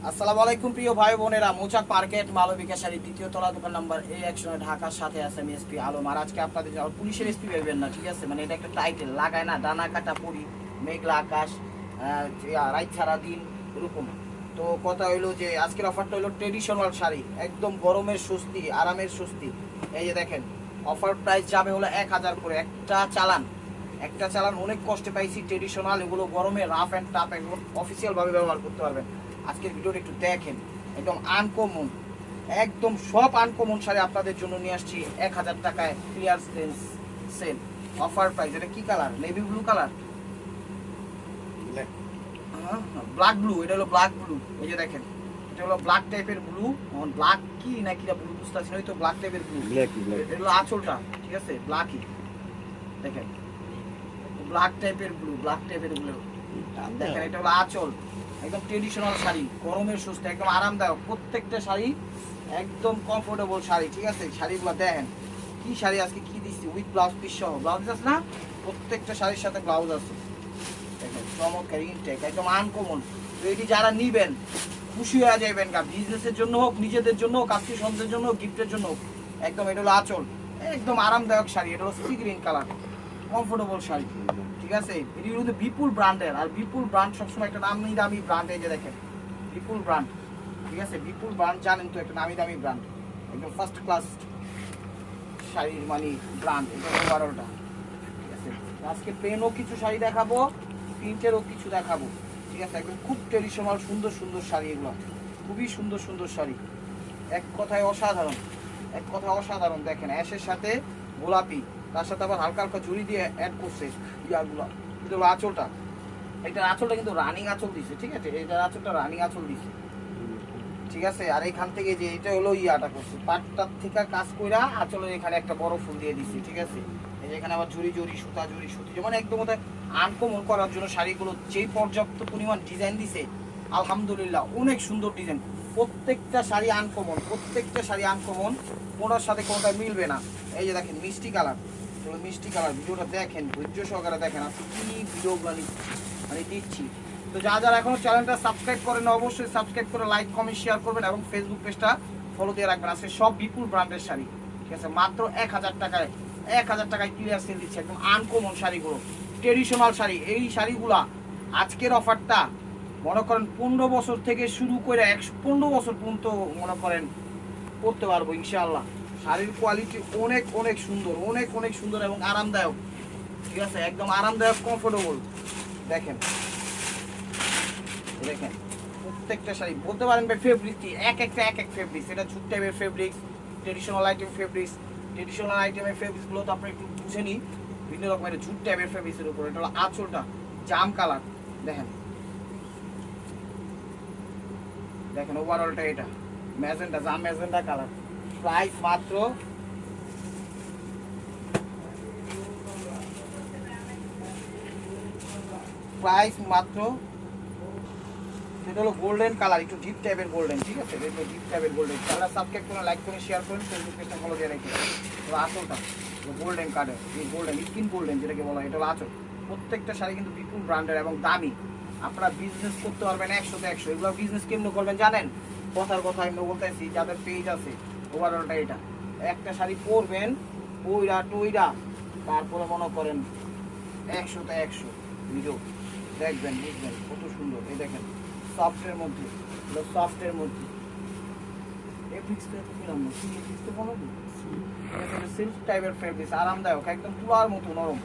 আসসালামু আলাইকুম প্রিয় ভাই বোনেরা, মৌচাক মার্কেট মালবিকা শাড়ি দ্বিতীয় তলা দোকান নাম্বার A100 ঢাকার সাথে আছে আমি এসপি আলম। আর আজকে আপনাদের পুলিশের এসপি পাবেন না, ঠিক আছে? মানে এটা একটা টাইটেল লাগায় না, ডানা কাটা পরি, মেঘলা আকাশ, রাত সারা দিন এরকম। তো কথা হইলো যে আজকের অফারটা হলো ট্রেডিশনাল শাড়ি, একদম গরমের স্বস্তি, আরামের স্বস্তি। এই যে দেখেন, অফার প্রাইস যাবে হলো 1000 করে। একটা চালান অনেক কষ্টে পাইছি। ট্রেডিশনাল এগুলো গরমে রাফ অ্যান্ড টাফ একদম অফিসিয়ালভাবে ব্যবহার করতে পারবেন। আজকের ভিডিওটা একটু দেখেন, একদম আনকমন, একদম সব আনকমন শাড়ি আপনাদের জন্য নিয়ে আসছি 1000 টাকায় ক্লিয়ার সেল অফার প্রাইস। এটা কি colour? Navy blue colour, black blue. এটা হলো ব্ল্যাক ব্লু। এই যে দেখেন, এটা হলো ব্ল্যাক টাইপের ব্লু। ব্ল্যাক কি না কিটা ব্লু বুঝতে পারছি না, ওই তো ব্ল্যাক টাইপের ব্লু। এটা হলো আঁচলটা, ঠিক আছে? ব্ল্যাকই দেখেন, ব্ল্যাক টাইপের ব্লু, ব্ল্যাক টাইপের ব্লু দেখেন। এটা হলো আঁচল, একদম ট্রেডিশনাল শাড়ি, গরমের সুস্থ, একদম আরামদায়ক। প্রত্যেকটা শাড়ি একদম কমফোর্টেবল শাড়ি, ঠিক আছে? শাড়িগুলো দেখেন কি শাড়ি আজকে কি দিচ্ছি, উইথ ব্লাউজ পিস সহ। ব্লাউজ আছে না, প্রত্যেকটা শাড়ির সাথে ব্লাউজ আছে। দেখেন চমৎকার ইনটেক, একদম আনকমন। তো এটি যারা নিবেন খুশি হয়ে যাবেন, গা বিজনেসের জন্য হোক, নিজেদের জন্য হোক, আত্মীয় স্বজনের জন্য হোক, গিফটের জন্য হোক, একদম। এটা হলো আঁচল, একদম আরামদায়ক শাড়ি। এটা হলো sea green colour, comfortable sari, ঠিক আছে? এটি হলো বিপুল ব্র্যান্ডের। আর বিপুল ব্র্যান্ড সবসময় একটা নামি দামি ব্র্যান্ড। এই যে দেখেন বিপুল ব্র্যান্ড, ঠিক আছে? বিপুল ব্র্যান্ড জানেন তো, একটা নামি দামি ব্র্যান্ড, একদম ফার্স্ট ক্লাস শাড়ির মানে ব্র্যান্ড। এটা ওভারঅলটা, ঠিক আছে? আজকে প্লেনও কিছু শাড়ি দেখাবো, প্রিন্টেরও কিছু দেখাবো, ঠিক আছে? একদম খুব ট্রেডিশনাল সুন্দর সুন্দর শাড়ি, এগুলো খুবই সুন্দর সুন্দর শাড়ি, এক কথায় অসাধারণ, এক কথায় অসাধারণ। দেখেন অ্যাশের সাথে গোলাপি, তার সাথে আবার হালকা হালকা জুড়ি দিয়ে অ্যাড করছে ইয়াগুলো। কিন্তু আঁচলটা, এটার আঁচলটা কিন্তু রানিং আঁচল দিছে, ঠিক আছে? এটার আঁচলটা রানিং আঁচল দিছে, ঠিক আছে? আর এখান থেকে যে এটা হলো ইয়াটা করছে, পাটটার থেকে কাজ কইরা আঁচলের এখানে একটা বড় ফুল দিয়ে দিছে, ঠিক আছে? এই যে এখানে আবার জুড়ি জুড়ি সুতা জুড়ি সুতি, মানে একদম ওদের আনকমন করার জন্য শাড়িগুলো যেই পর্যাপ্ত পরিমাণ ডিজাইন দিছে, আলহামদুলিল্লাহ অনেক সুন্দর ডিজাইন। প্রত্যেকটা শাড়ি আনকমন, প্রত্যেকটা শাড়ি আনকমন, কোনোটার সাথে কোনোটা মিলবে না। এই যে দেখেন মিষ্টি কালার, মিষ্টি কালার। ভিডিওটা দেখেন, ধৈর্য সহকারে দেখেন, আপনি কি ভিডিওগুলো মানে দিচ্ছি। তো যারা এখনো চ্যানেলটা সাবস্ক্রাইব করেন, অবশ্যই সাবস্ক্রাইব করে লাইক কমেন্ট শেয়ার করবেন এবং ফেসবুক পেজটা ফলো দিয়ে রাখবেন। আজকে সব বিপুল ব্র্যান্ডের শাড়ি, ঠিক আছে? মাত্র 1000 টাকায়, 1000 টাকায় ক্লিয়ার সেল দিচ্ছে, একদম আনকমন শাড়িগুলো, ট্রেডিশনাল শাড়ি। এই শাড়িগুলা আজকের অফারটা মনে করেন 15 বছর থেকে শুরু করে 15 বছর পর্যন্ত মনে করেন করতে পারবো ইনশাআল্লাহ। শাড়ির কোয়ালিটি অনেক অনেক সুন্দর, অনেক অনেক সুন্দর এবং আরামদায়ক, ঠিক আছে? একদম আরামদায়ক, কমফোর্টেবল। দেখেন দেখেন প্রত্যেকটা শাড়ি বলতে পারেন ভাই ফেব্রিকটি এক একটা এক এক ফেব্রিক্স। এটা ঝুট টাইপের fabrics, traditional item fabrics. Traditional আইটেমের ফেব্রিক্সগুলো তো আপনি একটু বুঝে নিই, বিভিন্ন রকমের ঝুট টাইপের ফেব্রিক্সের উপর। এটা হলো আঁচলটা জাম কালার, দেখেন দেখেন ওভারঅলটা এটা ম্যাজেন্টা, জাম ম্যাজেন্টা কালার। প্রাইস মাত্র এটা হলো গোল্ডেন কালার, একটু ডিপ টাইপের গোল্ডেন, ঠিক আছে? একটু ডিপ টাইপের গোল্ডেন। চ্যানেল সাবস্ক্রাইব করুন, লাইক করুন, শেয়ার করুন, ফেসবুক পেজটা ফলো দিয়ে রাখুন। তো আঁচলটা গোল্ডেন কার্ডের, এই গোল্ডেন স্কিন গোল্ডেন যেটাকে বলা হয়, এটা হলো আঁচল। প্রত্যেকটা শাড়ি কিন্তু বিপুল ব্র্যান্ডের এবং দামি। আপনারা বিজনেস করতে পারবেন 100তে 100। এগুলো বিজনেস কেমন করবেন জানেন? কথার কথা আমি বলতেছি, যাদের পেজ আছে ওভারঅলটা এটা। একটা শাড়ি পরবেন ওইরা টইরা, তারপরে মনে করেন 100তে 100 ভিডিও দেখবেন, বুঝবেন কত সুন্দর। এই দেখেন সফটের মধ্যে, সফটের মধ্যে সিল্ক টাইপের ফেব্রিক্স, আরামদায়ক, একদম তুলার মতো নরম।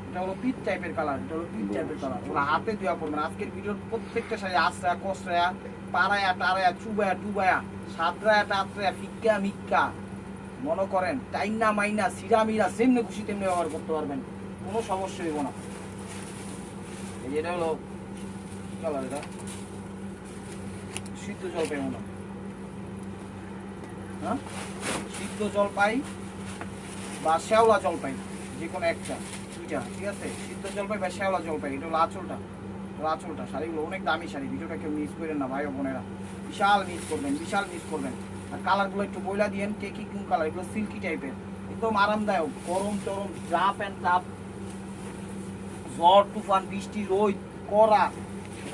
এটা হলো পিট টাইপের কালার, এটা হলো পিট টাইপের কালার। ওরা হাতে দেওয়া পড়বেন। আজকের ভিডিওর প্রত্যেকটা শাড়ি আশ্রয়া কসরায়া, পাড়ায়া টাড়ায়া, চুবায়া টুবায়া, সাদরায়া টাতরায়া, ফিক্কা মিক্কা, মনে করেন টাইনা মাইনা সিরামিরা, যেমনি খুশি তেমনি ব্যবহার করতে পারবেন, কোনো সমস্যা হইব না। এই এটা হলো কালার, এটা সিদ্ধ জলপাই মনে হয়, হ্যাঁ সিদ্ধ জলপাই বা শ্যাওলা জলপাই, যে কোনো একটা দুইটা, ঠিক আছে? সিদ্ধ জলপাই বা শ্যাওলা জলপাই। এটা হলো আঁচলটা, আঁচলটা। শাড়িগুলো অনেক দামি শাড়ি, ভিডিওটা কেউ মিস করেন না ভাই বোনেরা, বিশাল মিস করবেন, বিশাল মিস করবেন। আর কালারগুলো একটু বইলা দিয়েন কে কি কোন কালার। এগুলো সিল্কি টাইপের, একদম আরামদায়ক, গরম টরম রাফ অ্যান্ড টাফ, ঝড় তুফান বৃষ্টি রোদ করা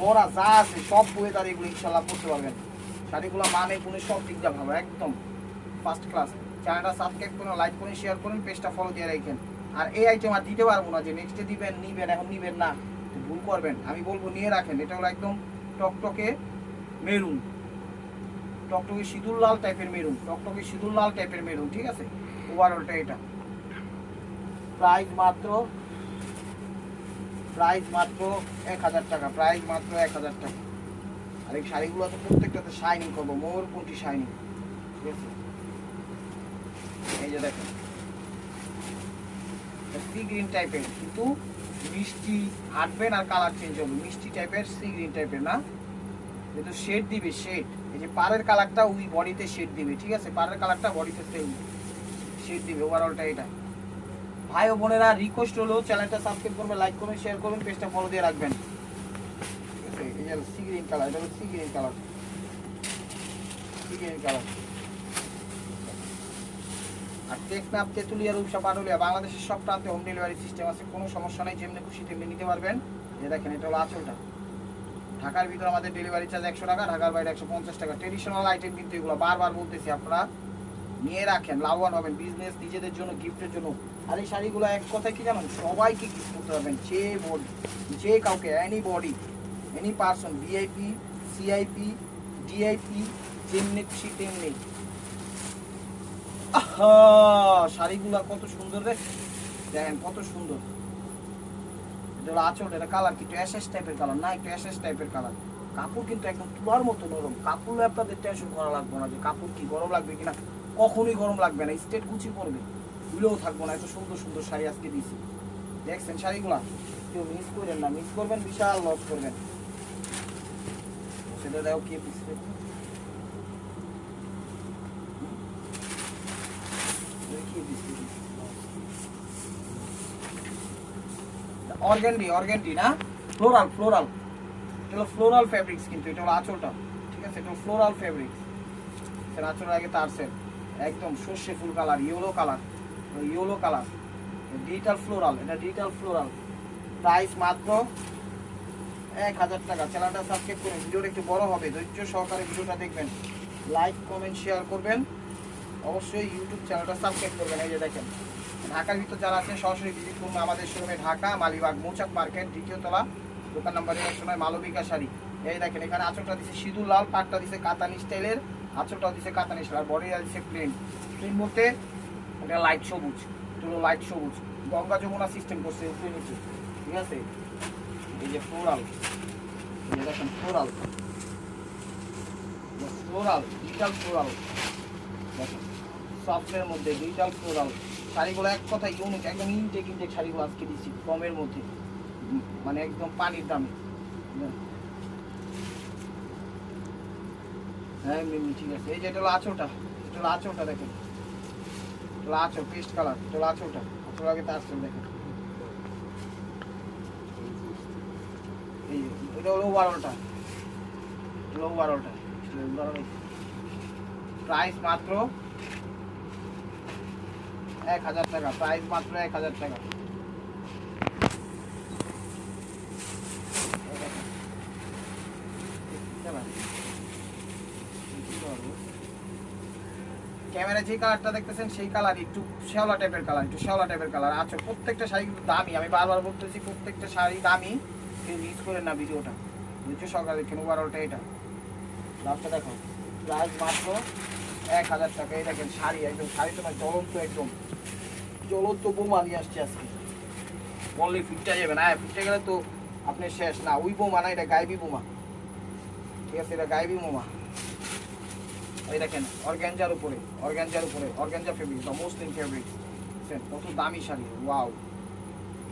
বড়া যা আছে সব ওয়েদার এগুলো ইনশাল্লাহ করতে পারবেন। শাড়িগুলো মানে গুণে সব দিক দিয়ে ভালো, একদম ফার্স্ট ক্লাস। চ্যানেলটা সাবস্ক্রাইব করুন, লাইক করুন, শেয়ার করুন, পেজটা ফলো দিয়ে রাখেন। আর এই আইটেম আর দিতে পারবো না যে নেক্সটে দিবেন, নিবেন, এখন নিবেন না, ভুল করবেন। আমি বলবো নিয়ে রাখেন। এটা হলো একদম টকটকে মেরুন, টকটকে সিঁদুর লাল টাইপের মেরুন, টকটকে সিঁদুর লাল টাইপের মেরুন, ঠিক আছে। ওভারঅলটা এটা প্রাইস মাত্র 1000 টাকা, প্রাইস মাত্র 1000 টাকা। আর এই শাড়িগুলো তো প্রত্যেকটাতে শাইনিং করবো, মোরপন্টি শাইনিং, ঠিক আছে। এই যে দেখেন সি গ্রিন টাইপের, কিন্তু মিষ্টি হাঁটবেন আর কালার চেঞ্জ হবে, মিষ্টি টাইপের সি গ্রিন টাইপের না, কিন্তু শেড দিবে, শেড। এই যে পাড়ের কালারটা ওই বডিতে শেড দিবে, ঠিক আছে, পাড়ের কালারটা বডিতে সেম শেড দিবে। ওভারঅলটা এটা। ভাই ও বোনেরা রিকোয়েস্ট হলো চ্যানেলটা সাবস্ক্রাইব করবেন, লাইক করবেন, শেয়ার করবেন, পেজটা ফলো দিয়ে রাখবেন। এই যে সি গ্রিন কালার, এটা হলো sea green colour, sea green colour. আর টেকনাফ, তেঁতুলিয়া, রূপসা, পাটুলিয়া, বাংলাদেশের সব প্রান্তে হোম ডেলিভারি সিস্টেম আছে, কোনো সমস্যা নেই, যেমনি খুশি তেমনি নিতে পারবেন। এই দেখেন এটা হলো আঁচলটা। ঢাকার ভিতরে আমাদের ডেলিভারি চার্জ 100 টাকা, ঢাকার বাইরে 150 টাকা। ট্রেডিশনাল আইটেম কিন্তু এগুলো বারবার বলতেছি, আপনারা নিয়ে রাখেন, লাভবান হবেন, বিজনেস, নিজেদের জন্য, গিফটের জন্য। আর এই শাড়িগুলো এক কথায় কি জানেন, সবাইকে গিফট করতে পারবেন, যে কাউকে, any body, any person, VIP, CIP, DIP, যেমনি খুশি তেমনি। শাড়িগুলো কত সুন্দর রে, দেখেন কত সুন্দর। এটা হলো আঁচল, এটা কালার কি একটু অ্যাশেস টাইপের কালার না, একটু অ্যাশেস টাইপের কালার। কাপড় কিন্তু একদম তুলার মতো নরম, কাপড় আপনাদের টেনশন করা লাগবে না যে কাপড় কি গরম লাগবে কিনা, কখনোই গরম লাগবে না, স্টেট গুছি পড়বে, ভুলেও থাকবো না। এত সুন্দর সুন্দর শাড়ি আজকে দিয়েছি, দেখছেন শাড়িগুলা, কেউ মিস করেন না, মিস করবেন বিশাল লস করবেন। সেটা দেখো কি পিস, অর্গানডি না, ফ্লোরাল, এটা হলো ফ্লোরাল ফেব্রিক্স, কিন্তু এটা হলো আঁচলটা, ঠিক আছে, এটা ফ্লোরাল ফেব্রিক্স। এর আঁচলের আগে তার সেট একদম সর্ষে ফুল colour, yellow colour, digital floral, এটা ডিজিটাল ফ্লোরাল। প্রাইস মাত্র 1000 টাকা। চ্যানেলটা সাবস্ক্রাইব করুন, ভিডিওটা একটু বড় হবে, ধৈর্য সহকারে ভিডিওটা দেখবেন, লাইক কমেন্ট শেয়ার করবেন, অবশ্যই ইউটিউব চ্যানেলটা সাবস্ক্রাইব করবেন। এই যে দেখেন, ঢাকার ভিতর যারা আছেন সরাসরি ভিজিট করুন আমাদের শোরুমে, ঢাকা মালিবাগ মৌচাক মার্কেট, 2য় তলা, দোকান নাম্বার 109, মালবিকা শাড়ি। এই দেখেন এখানে আঁচলটা দিচ্ছে সিঁদুর লাল, পাটটা দিচ্ছে কাতানি স্টাইলের, আঁচলটাও দিচ্ছে কাতানি স্টাইল, আর বডিটা দিচ্ছে প্লেন বলতে এটা লাইট সবুজ, এটা হলো লাইট সবুজ, গঙ্গা যমুনা সিস্টেম করছে উপরে নিচে, ঠিক আছে। এই যে ফ্লোরাল, এই দেখেন ফ্লোরাল, ডিজিটাল ফ্লোরাল, দেখেন সফটের মধ্যে ডিজিটাল ফ্লোরাল। শাড়িগুলো এক কথা ইউনিক, একদম ইনটেক শাড়িগুলো আজকে দিচ্ছি কমের মধ্যে, মানে একদম পানির দামে। হ্যাঁ ঠিক আছে। এই যে এটা হলো আঁচলটা, দেখেন, এটা হলো আঁচল, পেস্ট কালার, এটা হলো আঁচলটা, আঁচল আগে তার আঁচল দেখেন। এই এটা হলো ওভারঅলটা, প্রাইস মাত্র 1000 টাকা, প্রাইস মাত্র 1000 টাকা। ক্যামেরা যে কালারটা দেখতেছেন সেই কালার, একটু শ্যাওলা টাইপের কালার, আচ্ছা প্রত্যেকটা শাড়ি কিন্তু দামি, আমি বারবার বলতেছি প্রত্যেকটা শাড়ি দামি, কেউ মিস করেন না ভিডিওটা, বুঝছো সকালে দেখেন। ওভারঅলটা এটা, লাভটা দেখো, প্রাইস মাত্র 1000 টাকা। এই দেখেন শাড়ি, একদম শাড়ি তোমার জ্বলন্ত বোমা নিয়ে আসছে আজকে, বললে ফিটটা যাবে না, ফিটে গেলে তো আপনি শেষ না। ওই বোমা না, এটা গাইবি বোমা, ঠিক আছে, এটা গাইবি বোমা। এই দেখেন অর্গানজার উপরে, অর্গানজা ফেব্রিক বা মসলিন ফেব্রিক, কত দামি শাড়ি। ওয়াও,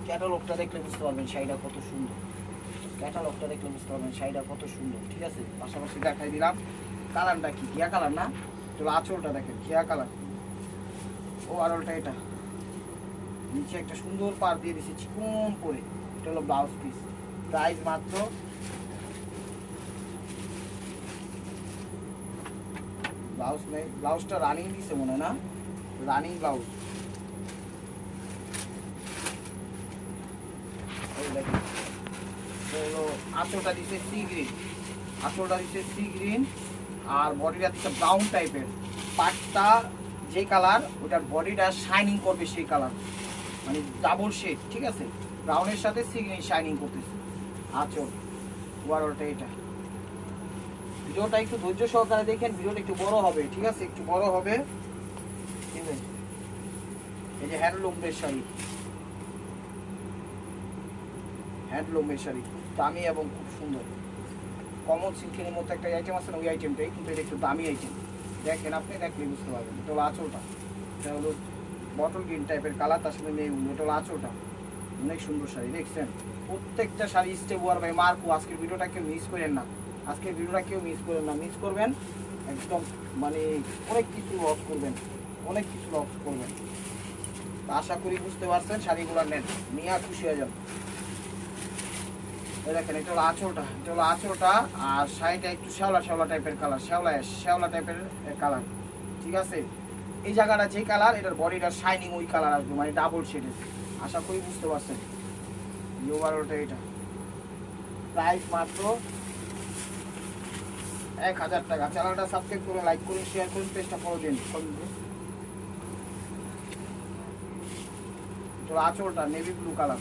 ক্যাটালগটা দেখলে বুঝতে পারবেন শাড়িটা কত সুন্দর, ঠিক আছে। পাশাপাশি দেখাই দিলাম কালারটা কি, ঘিয়া কালার না, চলো আঁচলটা দেখেন ঘিয়া কালার, ওভারঅলটা এটা, নিচে একটা সুন্দর পার দিয়ে দিয়েছি চিকন করে, এটা হলো ব্লাউজ পিস। প্রাইস মাত্র ব্লাউজ নেই, ব্লাউজটা রানিং দিছে মনে না, রানিং ব্লাউজ। এই দেখেন হলো আঁচলটা দিচ্ছে সি গ্রিন, আঁচলটা দিচ্ছে সি গ্রিন, আর বডিটা দিচ্ছে ব্রাউন টাইপের। পাটটা যে কালার ওটার বডিটা শাইনিং করবে সেই কালার, মানে ডাবল শেড, ঠিক আছে, ব্রাউনের সাথে সি গ্রিন শাইনিং করতেছে। আঁচল ওভারঅলটা এটা। ভিডিওটা একটু ধৈর্য সহকারে দেখেন, ভিডিওটা একটু বড় হবে, ঠিক আছে, একটু বড় হবে। ঠিক আছে, এই যে হ্যান্ডলুমের শাড়ি, হ্যান্ডলুমের শাড়ি দামি এবং খুব সুন্দর। কমন সিল্কের মধ্যে একটা আইটেম আছে না, ওই আইটেমটাই, কিন্তু এটা একটু দামি আইটেম। দেখেন, আপনি দেখলে বুঝতে পারবেন। এটা হলো আঁচলটা, এটা হলো বটল গ্রিন টাইপের কালার, তার সাথে মেরুন। এটা হলো আঁচলটা, অনেক সুন্দর শাড়ি দেখছেন। প্রত্যেকটা শাড়ি স্টেপ ওয়ার ভাই মার্কু। আজকের ভিডিওটা কেউ মিস করেন না, আজকের ভিডিওটা কেউ মিস করেন না। মিস করবেন একদম, মানে অনেক কিছু লস করবেন, অনেক কিছু লস করবেন। আশা করি বুঝতে পারছেন। শাড়িগুলো নেন, নিয়ে খুশি হয়ে যান। দেখেন, এটা হলো আঁচলটা, এটা হলো আঁচলটা। আর শাড়িটা একটু শ্যাওলা শ্যাওলা টাইপের কালার, শ্যাওলা টাইপের কালার, ঠিক আছে। এই জায়গাটা যে কালার, এটার বডিটা শাইনিং ওই কালার আসবে, মানে ডাবল শেডের। আশা করি বুঝতে পারছেন। ওভারঅলটা এটা প্রাইস মাত্র 1000 টাকা। চ্যানেলটা সাবস্ক্রাইব করে লাইক করুন, শেয়ার করুন, পেজটা ফলো দিন। এটা আঁচলটা navy blue colour,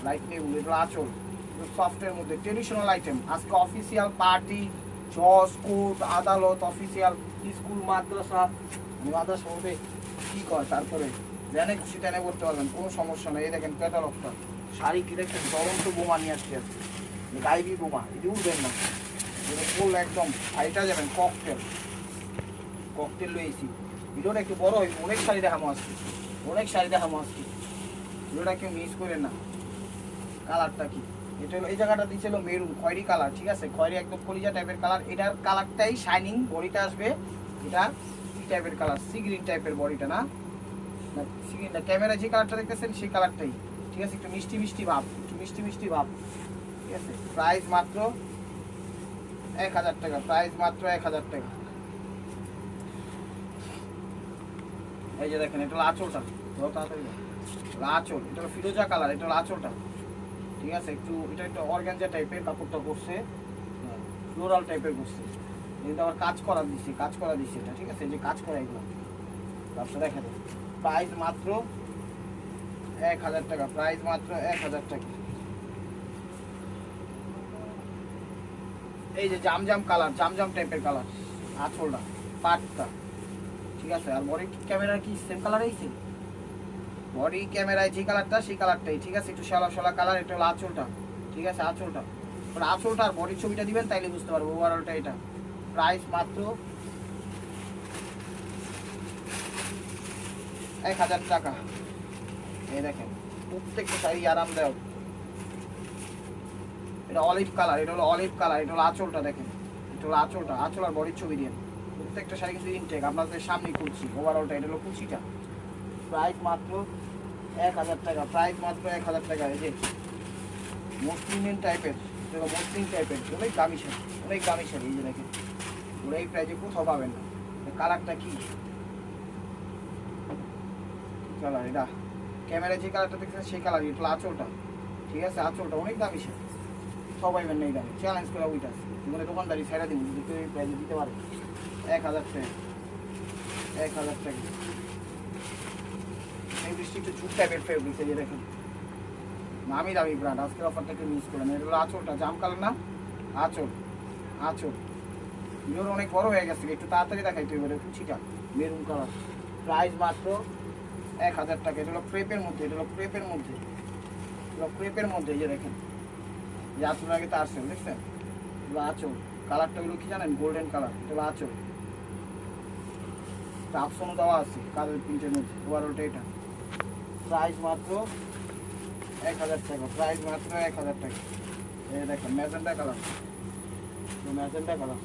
light navy blue. এটা আঁচল সফটের মধ্যে, ট্রেডিশনাল আইটেম। আজকে অফিসিয়াল পার্টি, জজ, কোর্ট, আদালত, অফিসিয়াল স্কুল, মাদ্রাসা, মাদ্রাসার মধ্যে কী কয়, তারপরে জানে খুশি টেনে করতে পারবেন, কোনো সমস্যা নেই। এই দেখেন ক্যাটালগটা, শাড়ি কি দেখছেন, জ্বলন্ত বোমা নিয়ে আসছে, গাইবি বোমা, এটি উঠবেন না, এটা ফুল একদম হাইটা যাবেন। ককটেল, ককটেল লইছি। ভিডিওটা একটু বড় হয়েছে, অনেক শাড়ি দেখাবো আজকে, অনেক শাড়ি দেখাবো আজকে। ভিডিওটা কেউ মিস করেন না। কালারটা কি, এটা হলো এই জায়গাটা দিচ্ছিল মেরুন, খয়েরি কালার, ঠিক আছে, খয়েরি একদম কলিজা টাইপের কালার। এটার কালারটাই শাইনিং, বডিটা আসবে এটা কি টাইপের কালার, সি গ্রিন টাইপের বডিটা, না সি গ্রিন না, ক্যামেরায় যে কালারটা দেখতেছেন সেই কালারটাই, ঠিক আছে, একটু মিষ্টি মিষ্টি ভাব, একটু মিষ্টি মিষ্টি ভাব, ঠিক আছে। প্রাইস মাত্র 1000 টাকা, প্রাইস মাত্র 1000 টাকা। এই যে দেখেন, এটা হলো আঁচলটা, তাড়াতাড়ি আঁচল, এটা হলো ফিরোজা কালার, এটা হলো আঁচলটা, ঠিক আছে। একটু এটা একটু অর্গানজা টাইপের কাপড়টা করছে, ফ্লোরাল টাইপের করছে, কিন্তু আবার কাজ করা দিচ্ছে এটা, ঠিক আছে, এই যে কাজ করা এগুলো। তারপরে দেখা যায় প্রাইস মাত্র 1000 টাকা, প্রাইস মাত্র 1000 টাকা। এই যে জামজাম কালার, জামজাম টাইপের কালার, আঁচলটা, পাটটা, ঠিক আছে। আর বডি ক্যামেরা কি সেম কালার আইছে, বডি ক্যামেরায় যে কালারটা সেই কালারটাই, ঠিক আছে, একটু শ্যালা শ্যালা কালার। এটা হলো আঁচলটা, ঠিক আছে, আঁচলটা। আঁচলটা আর বডির ছবিটা দিবেন, তাইলে বুঝতে পারবো ওভারঅলটা এটা। প্রাইস মাত্র 1000 টাকা। এই দেখেন, প্রত্যেকটা শাড়ি আরামদায়ক। এটা অলিভ কালার, এটা হলো অলিভ কালার, এটা হলো আঁচলটা। দেখেন, এটা হলো আঁচলটা, আঁচল আর বডির ছবি দিয়ে প্রত্যেকটা শাড়ি কিন্তু ইনটেক, আপনাদের সামনে করছি ওভারঅলটা। এটা হলো কুচিটা, প্রাইস মাত্র 1000 টাকা, প্রাইস মাত্র 1000 টাকা। এই যে মসলিন টাইপের, এটা হলো মসলিন টাইপের, অনেক দামি শাড়ি, অনেক দামি শাড়ি। এই যে দেখেন, ওরা এই প্রাইজে কোথাও পাবেন না। কালারটা কি কালার, এটা ক্যামেরায় যে কালারটা দেখছেন সেই কালার। এটা হলো আঁচলটা, ঠিক আছে, আঁচলটা অনেক দামি শাড়ি, সবাই পাইবেন না এই দামে। চ্যালেঞ্জ করে ওইটা মানে দোকানদারি ছেড়ে দিন, যদি এই প্রাইজে দিতে পারে। 1000 টাকা, 1000 টাকা। এই বৃষ্টি একটু ঝুট টাইপের ফেব্রিক, এই যে দেখেন, নামি দামি ব্র্যান্ড। আজকের অফারটাকে মিস করেন। এটা হলো আঁচলটা, জাম কালার না, আঁচল, আঁচল। ভিডিওর অনেক বড় হয়ে গেছে, একটু তাড়াতাড়ি দেখাইতে হবে। কুচিটা মেরুন কালার, প্রাইস মাত্র 1000 টাকা। এটা হলো ক্রেপের মধ্যে, এটা হলো ক্রেপের মধ্যে, এটা ক্রেপের মধ্যে। এই যে দেখেন, যে আঁচল আগে তো আসছেন, দেখছেন, এগুলো আঁচল। কালারটা হলো কি জানেন, গোল্ডেন কালার। এটা হলো আঁচল, অপশনও দেওয়া আছে কালার প্রিন্টের মধ্যে। ওভারঅলটা এটা, প্রাইস মাত্র 1000 টাকা, প্রাইস মাত্র 1000 টাকা। এই দেখেন ম্যাজেন্ডা কালার, ম্যাজেন্ডা কালার,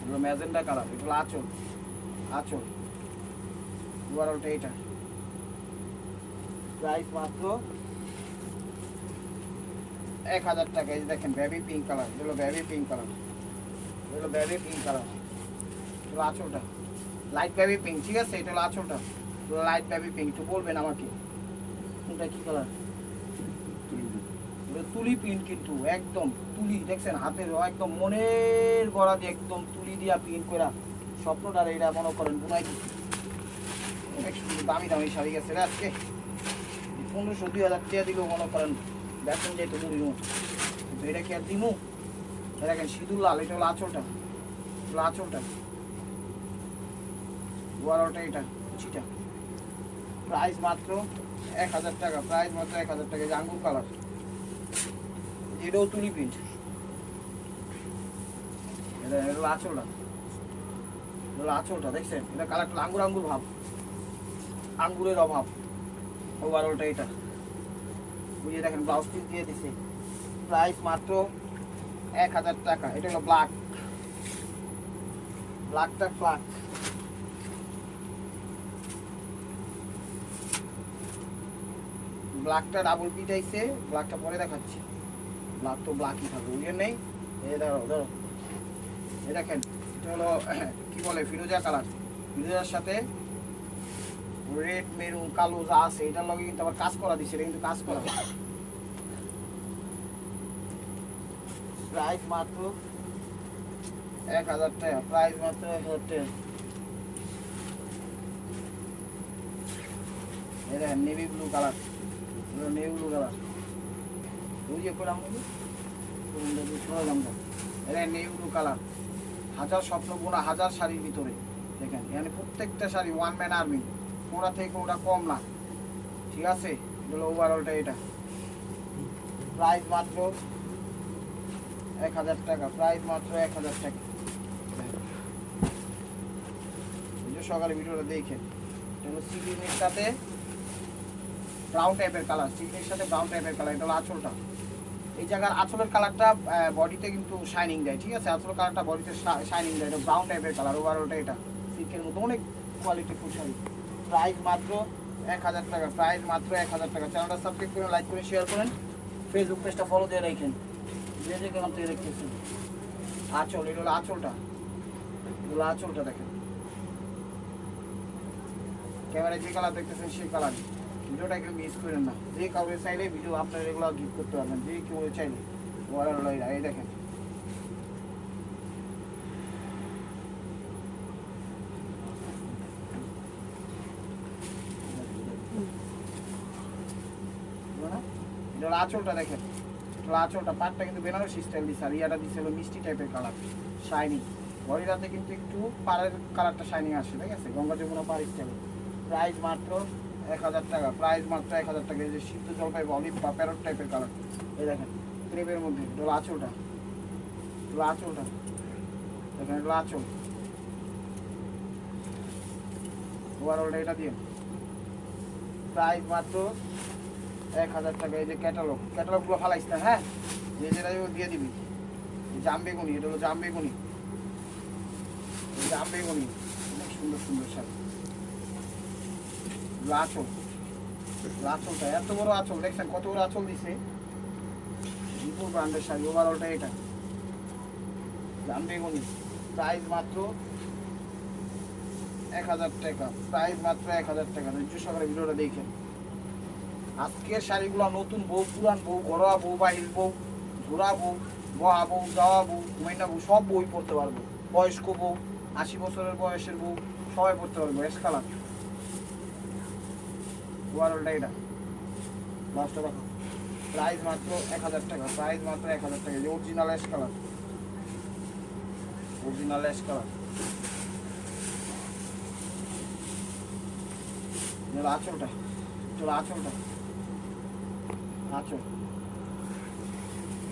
এগুলো ম্যাজেন্ডা কালার। এগুলো আঁচল, আঁচল। ওভারঅলটা এটা, প্রাইস মাত্র 1000 টাকা। এই দেখেন বেবি পিঙ্ক কালার, এগুলো বেবি পিঙ্ক কালার, এগুলো বেবি পিঙ্ক কালার। এগুলো আঁচলটা লাইট বেবি পিঙ্ক, ঠিক আছে, এটা হলো আঁচলটা, লাইট বেবি পিঙ্ক। একটু বলবেন আমাকে কোনটা কি কালার, তুলি প্রিন্ট, কিন্তু একদম তুলি দেখছেন হাতের একদম মনের গড়া দিয়ে একদম তুলি দিয়া প্রিন্ট করা স্বপ্নটার এটা মনে করেন বুনাই দিচ্ছি। দামি দামি শাড়ি গেছে রে আজকে 1500-2000 টাকা দিলেও মনে করেন বেতন যাইতো মুড়ির মতো, কিন্তু এটা কি আর দিমু? দেখেন সিঁদুর লাল, এটা হলো আঁচলটা, আঁচলটা বড়টা, এটা কুচিটা। প্রাইস মাত্র 1000 টাকা, প্রাইস মাত্র 1000 টাকা। যে আঙ্গুর কালার, এটাও তুলি প্রিন্ট, এটা হলো আঁচলটা, আঁচলটা দেখছেন এটা কালারটা আঙ্গুর আঙ্গুর ভাব, আঙ্গুরের অভাব। ওভারঅলটা এটা বুঝিয়ে দেখেন ব্লাউজ পিস দিয়ে দিছে। প্রাইস মাত্র 1000 টাকা। এটা হলো ব্ল্যাক, ব্ল্যাকটা ব্ল্যাক, ব্ল্যাকটা ডাবল পিট আইছে, ব্ল্যাকটা পরে দেখাচ্ছি। ব্ল্যাক তো ব্ল্যাকই থাকবে, বুঝলেন নেই? এই ধরো ধরো, এই দেখেন এটা হলো কি বলে ফিরোজা কালার, ফিরোজার সাথে রেড মেরুন কালো যা আছে এটার লগে কিন্তু আবার কাজ করা দিচ্ছে, এটা কিন্তু কাজ করা। প্রাইস মাত্র 1000 টাকা, প্রাইস মাত্র 1000 টাকা। এটা navy blue colour, navy blue colour বুঝিয়ে করলাম, এটা নেভি ব্লু কালার। হাজার স্বপ্ন বোনা, হাজার শাড়ির ভিতরে দেখেন এখানে প্রত্যেকটা শাড়ি ওয়ান ম্যান আর্মি, কোনটা থেকে কোনটা কম না, ঠিক আছে? এগুলো ওভারঅলটা এটা। প্রাইস মাত্র 1000 টাকা, প্রাইস মাত্র 1000 টাকা। সকালে ভিডিওটা দেখেন, এটা হলো সিগ্রিনের সাথে ব্রাউন টাইপের কালার, সিগ্রিনের সাথে ব্রাউন টাইপের কালার। এটা হলো আঁচলটা, এই জায়গার আঁচলের কালারটা বডিতে কিন্তু শাইনিং দেয়, ঠিক আছে? আঁচলের কালারটা বডিতে শাইনিং দেয়, এটা ব্রাউন টাইপের কালার। ওভারঅলটা এটা সিল্কের মতো অনেক কোয়ালিটি ফুল শাড়ি। প্রাইস মাত্র 1000 টাকা, প্রাইস মাত্র 1000 টাকা। চ্যানেলটা সাবস্ক্রাইব করেন, লাইক করে শেয়ার করেন, ফেসবুক পেজটা ফলো দিয়ে রাখেন, যে যে কেমন থেকে দেখতেছেন। আঁচল, এটা হলো আঁচলটা, এগুলো আঁচলটা দেখেন। ক্যামেরায় যে কালার দেখতেছেন সেই কালার। ভিডিওটা কেউ মিস করেন না, যে কাউকে চাইলে ভিডিও আপনার রেগুলার গিফট করতে পারবেন, যে কেউ চাইলে। এই দেখেন এটা আঁচলটা দেখেন, আঁচলটা পাটটা কিন্তু বেনারসি স্টাইল দিচ্ছে, আর ইয়াটা দিচ্ছে হলো মিষ্টি টাইপের কালার, শাইনি। বডিটাতে কিন্তু একটু পাড়ের কালারটা শাইনিং আসে, ঠিক আছে? গঙ্গা যমুনা পাড় স্টাইল। প্রাইস মাত্র 1000 টাকা, প্রাইস মাত্র 1000 টাকা। এই যে সিদ্ধ জলপাই বা অলিভ বা প্যারট টাইপের কালার, এই দেখেন ক্রেপের মধ্যে। এটা হলো আঁচলটা, আঁচলটা দেখেন, এটা আঁচল। ওভারঅলটা এটা দিয়ে প্রাইস মাত্র 1000 টাকা। এই যে ক্যাটালগুলো ফালাইস না, হ্যাঁ? যে যেটা দিয়ে দিবি। জামবেগুনি, এটা হলো জামবেগুনি, জামবেগুনি অনেক সুন্দর সুন্দর শাড়ি। আঁচল, আঁচলটা এত বড় আঁচল দেখছেন, কত বড় আঁচল দিছে। বিপুল ব্র্যান্ডের শাড়ি। ওভারঅলটা এটা জামবেগুনি, প্রাইস মাত্র 1000 টাকা, প্রাইস মাত্র 1000 টাকা। ধৈর্য সহকারে ভিডিওটা দেখেন। আজকের শাড়িগুলো নতুন বউ, পুরান বউ, ঘরোয়া বউ, বাহির বউ, ঘোরা বউ, বহা বউ, যাওয়া বউ, ঘুমাইনা বউ, সব বই পড়তে পারবো। বয়স্ক বউ, 80 বছরের বয়সের বউ, সবাই পড়তে পারবো। এস কালার, ওভারঅলটা এটা। লাস্টটা দেখো, প্রাইস মাত্র 1000 টাকা, প্রাইস মাত্র 1000 টাকা। যে original S colour, original S colour. আঁচলটা, চলো আঁচলটা, আঁচল।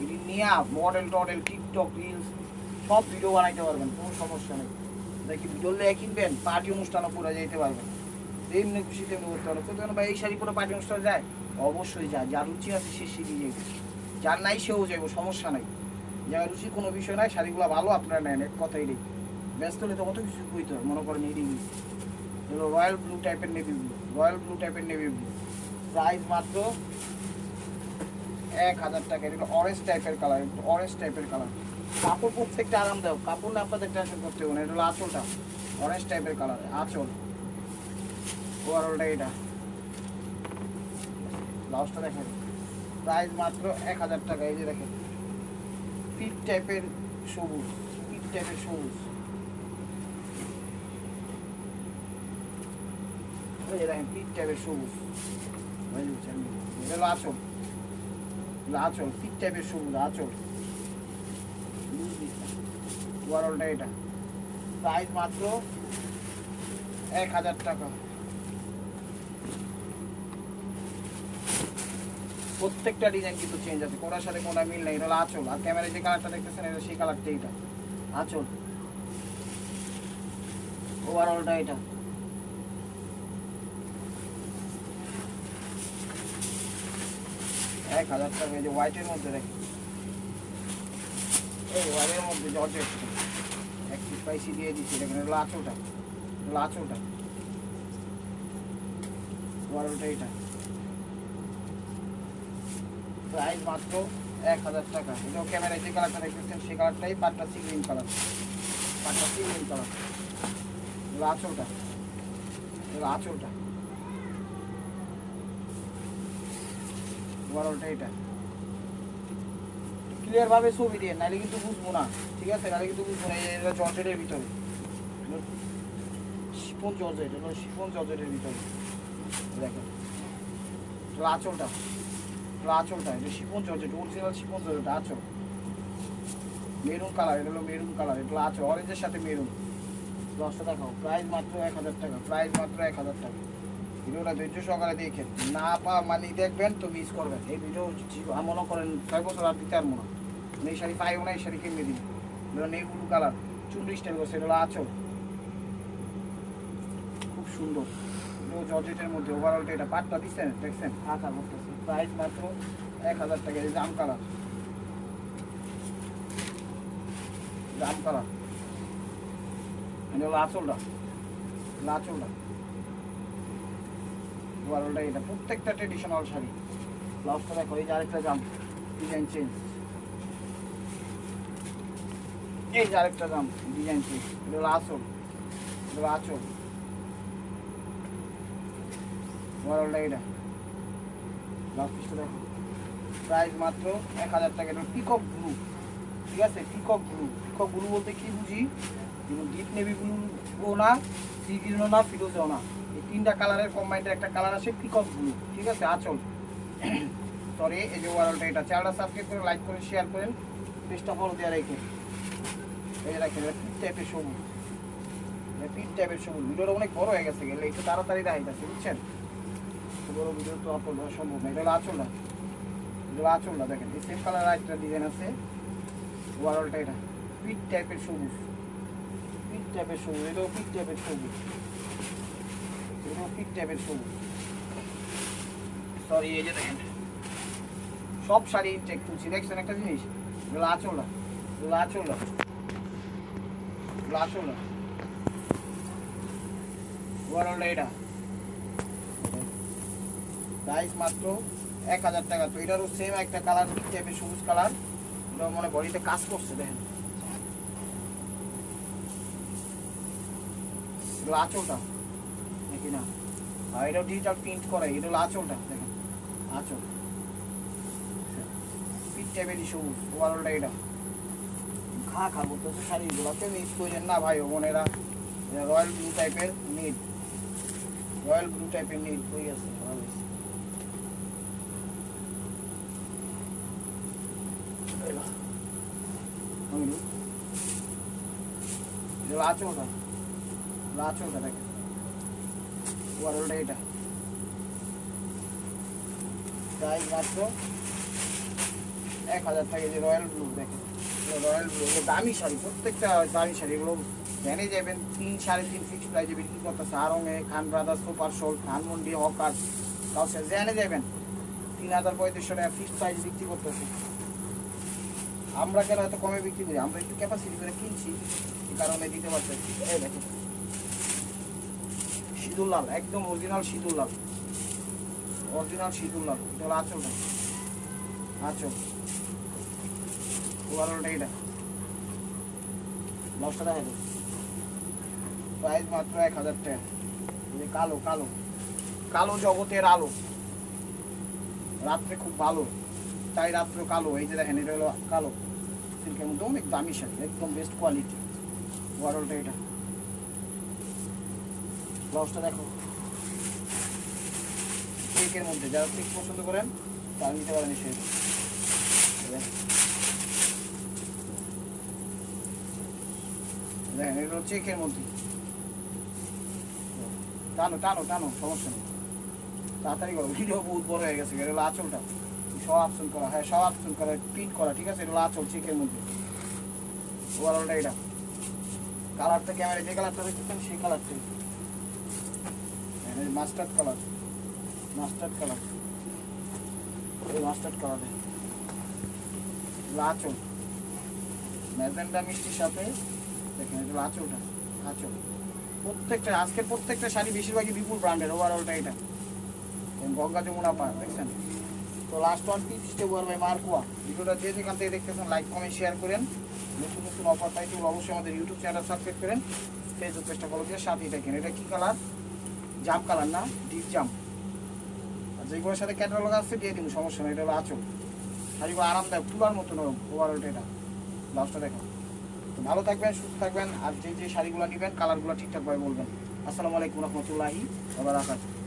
এটি নিয়ে মডেল টডেল, টিকটক, রিলস সব ভিডিও বানাইতে পারবেন, কোনো সমস্যা নেই। দেখি ভিডিও লেগে কিনবেন, পার্টি অনুষ্ঠানও করে যেতে পারবেন, তেমনি খুশি তেমনি করতে পারবেন। কোথাও ভাই এই শাড়ি পরে পার্টি অনুষ্ঠানে যায়, অবশ্যই যায়। যার রুচি আছে সে শিখে যাবে, যার নাই সেও যাবো, সমস্যা নাই। যার রুচি কোনো বিষয় নাই, শাড়িগুলো ভালো আপনারা নেন, এক কথাই নেই। ব্যস্ত হলে তো কত কিছু কইতে হয়, মনে করেন এটি হলো রয়্যাল ব্লু টাইপের নেভি ব্লু, রয়্যাল ব্লু টাইপের নেভি ব্লু। প্রাইস মাত্র 1000 টাকা। এটা অরেঞ্জ টাইপের কালার, অরেঞ্জ টাইপের কালার। কাপড় প্রত্যেকটা আরামদায়ক, কাপড় না আপনাদের টেনশন করতে হবে না। এটা হলো আঁচলটা, অরেঞ্জ টাইপের কালার আঁচল। ওভারঅলটা এটা। ব্লাউজটা দেখেন, প্রাইস মাত্র 1000 টাকা। এই যে দেখেন পিট টাইপের সবুজ, পিট টাইপের সবুজ, এই যে দেখেন পিট টাইপের সবুজ, এটা হলো আঁচল, আঁচল পিট টাইপের সবুজ আঁচল, ওভারঅলটা এটা। প্রাইস মাত্র 1000 টাকা। প্রত্যেকটা ডিজাইন কিন্তু চেঞ্জ আছে, কোনার সাথে কোনটা মিল নেই। এটা হলো আঁচল, আর ক্যামেরায় যে কালারটা দেখতেছেন এটা সেই কালারটা, এটা আঁচল, ওভারঅলটা এটা। এক 1000 টাকা। এই যে হোয়াইটের মধ্যে দেখেন, এই হোয়াইটের মধ্যে জর্জেট এক পিস স্পাইসি দিয়ে দিচ্ছি, দেখেন এটা হলো আঁচলটা, এটা আঁচলটা, ওভারঅলটা এটা। প্রাইস মাত্র 1000 টাকা। এটাও ক্যামেরায় যে কালারটা দেখতেছেন সেই কালারটাই, পাটটা সি গ্রিন কালার, পাটটা সি গ্রিন কালার, এগুলো আঁচলটা, এগুলো আঁচলটা, ওভারঅলটা এটা। ক্লিয়ার ভাবে ছবি দিয়ে, নাহলে কিন্তু বুঝবো না, ঠিক আছে, নাহলে কিন্তু বুঝবো না। এটা জর্জেটের ভিতরে, শিফন জর্জেট, এটা শিফন জর্জেটের ভিতরে দেখেন, এটা আঁচলটা, আঁচলটা এটা chiffon georgette, original chiffon georgette আঁচল, মেরুন কালার, এটা হলো মেরুন কালার, এটা হলো আঁচল অরেঞ্জের সাথে মেরুন। দশটা দেখাও। প্রাইস মাত্র 1000 টাকা, প্রাইস মাত্র 1000 টাকা। ভিডিওটা ধৈর্য সহকারে দেখেন, না মানে দেখবেন তো মিস করবেন। এই ভিডিও মনে করেন 6 বছর আর দিতে পারবো না, এই শাড়ি পাইও না, এই শাড়ি কিনে দিন। এটা নেই ব্লু কালার, চুন্ডি স্টাইল করছে, এটা হলো আঁচল, খুব সুন্দর জর্জেটের মধ্যে। ওভারঅলটা এটা, পাটটা দিচ্ছেন দেখছেন, আঁকা করতেছে। প্রাইস মাত্র 1000 টাকা। এই জাম কালার, জাম কালার, এটা হলো আঁচলটা, আঁচলটা, ওভারঅলটা এটা। প্রত্যেকটা ট্রেডিশনাল শাড়ি। ব্লাউজটা দেখো, এই যে আরেকটা জাম, ডিজাইন চেঞ্জ, এই যে আরেকটা জাম, ডিজাইন চেঞ্জ, এটা হলো আঁচল, এটা হলো আঁচল, ওভারঅলটা এটা। ব্লাউজ পিসটা দেখো। প্রাইস মাত্র 1000 টাকা। এটা পিকক ব্লু, ঠিক আছে, পিকক ব্লু। পিকক ব্লু বলতে কি বুঝি, যেমন ডিপ নেভি ব্লু না, সি গ্রিনও না, ফিরোজও না, এই তিনটা কালারের কম্বাইন্ডের একটা কালার আসে পিকক ব্লু, ঠিক আছে, আঁচল। সরি, এই যে ওভারঅলটা এটা। চ্যানেলটা সাবস্ক্রাইব করে, লাইক করেন, শেয়ার করেন, পেজটা ফলো দিয়ে রেখে। এই যে দেখেন, এটা পিট টাইপের সবুজ, পিট টাইপের সবুজ। ভিডিওটা অনেক বড় হয়ে গেছে, গেলে একটু তাড়াতাড়ি দেখাইতেছে, বুঝছেন, বড় ভিডিও তো আপলোড করা সম্ভব না। এটা হলো আঁচলটা, এটা হলো আঁচলটা দেখেন, এই সেম কালার একটা ডিজাইন আছে, ওভারঅলটা এটা। পিট টাইপের সবুজ, পিট টাইপের সবুজ, এটাও পিট টাইপের সবুজ, এটাও পিট টাইপের সবুজ। সরি, এই যে দেখেন সব শাড়ি চেক করছি, দেখছেন একটা জিনিস, এগুলো আঁচলটা, এগুলো আঁচলটা, এগুলো আঁচলটা, ওভারঅলটা এটা। প্রাইস মাত্র 1000 টাকা। তো এটারও সেম একটা কালার, পিট টাইপের সবুজ কালার, এটা মনে বডিতে কাজ করছে দেখেন, এগুলো আঁচলটা দেখি না, আর এটাও ডিজিটাল প্রিন্ট করে, এটা হলো আঁচলটা দেখেন, আঁচল পিট টাইপেরই সবুজ, ওভারঅলটা এটা। খা খা করতেছে শাড়িগুলো, কেউ মিস করেন না ভাই ও বোনেরা। রয়্যাল ব্লু টাইপের নিট, রয়্যাল ব্লু টাইপের নিট হয়ে গেছে, আঁচলটা, আঁচলটা দেখেন, ওভারঅলটা এটা। প্রাইস মাত্র 1000 টাকা। যে রয়্যাল ব্লু দেখেন, রয়্যাল ব্লু, দামি শাড়ি, প্রত্যেকটা দামি শাড়ি। এগুলো জেনে যাবেন 3 3.5 ফিক্স প্রাইজে বিক্রি করতেছে আরঙে, খান ব্রাদার্স, সুপার শোল, ধানমন্ডি, হকার, কাউসে জেনে যাবেন 3000-3500 টাকা ফিক্স প্রাইজ বিক্রি করতেছে। আমরা কেন এত কমে বিক্রি করি, আমরা একটু ক্যাপাসিটি করে কিনছি, এই কারণে দিতে পারতেছি। এই দেখেন সিঁদুর লাল, একদম অরিজিনাল সিঁদুর লাল, অরিজিনাল সিঁদুর লাল। এটা হলো আঁচলটা, আঁচল, ওভারঅলটা এটা। ব্লাউজটা দেখা যাবে। প্রাইস মাত্র 1000 টাকা। কালো, কালো, কালো জগতের আলো, রাত্রে খুব ভালো। তাই রাত্র কালো, এই যে দেখেন এটা হলো কালো সিল্কের মধ্যে, অনেক দামি শাড়ি, একদম বেস্ট কোয়ালিটি। ওভারঅলটা এটা, ব্লাউজটা দেখো চেকের মধ্যে, যারা চেক পছন্দ করেন তারা নিতে পারেন। এসে দেখেন এটা হলো চেকের মধ্যে, টানো টানো টানো, সমস্যা নেই, তাড়াতাড়ি করো, ভিডিও বহুত বড় হয়ে গেছে। এটা হলো আঁচলটা, সব অপশন করা, হ্যাঁ সব অপশন করা, প্রিন্ট করা, ঠিক আছে। এটা হলো আঁচল চেকের মধ্যে। ওভারঅলটা এটা, কালারটা ক্যামেরা যে কালারটা দেখতেছেন সেই কালারটাই, মাস্টার্ড কালার, মাস্টার্ড কালার, এই মাস্টার্ড কালার আঁচল ম্যাজেন্টা মিষ্টির সাথে। দেখেন এটা আঁচলটা, আঁচল প্রত্যেকটা, আজকের প্রত্যেকটা শাড়ি বেশিরভাগই বিপুল ব্র্যান্ডের। ওভারঅলটা এটা গঙ্গা যমুনা পার, দেখছেন। তো লাস্ট ওয়ান পিস স্টেবল বাই মার্কোয়া। ভিডিওটা যে যেখান থেকে দেখতেছেন লাইক কমেন্ট শেয়ার করেন। নতুন নতুন অফার পাইতে অবশ্যই আমাদের ইউটিউব চ্যানেল সাবস্ক্রাইব করেন, ফেসবুক পেজটা ফলো দিয়ে সাথেই দেখেন। এটা কি কালার? জাম কালার না, ডিপ জাম। আর যেগুলোর সাথে ক্যাটালগ আসছে দিয়ে দিন, সমস্যা নেই। এটা হলো আঁচল, শাড়িগুলো আরামদায়ক, তুলার মতো নরম। ওভারঅলটা এটা, ব্লাউজটা দেখো। তো ভালো থাকবেন, সুস্থ থাকবেন, আর যে যে শাড়িগুলো নেবেন কালারগুলো ঠিকঠাকভাবে বলবেন। আসসালামু আলাইকুম রহমতুল্লাহি ওয়া বারাকাতুহু।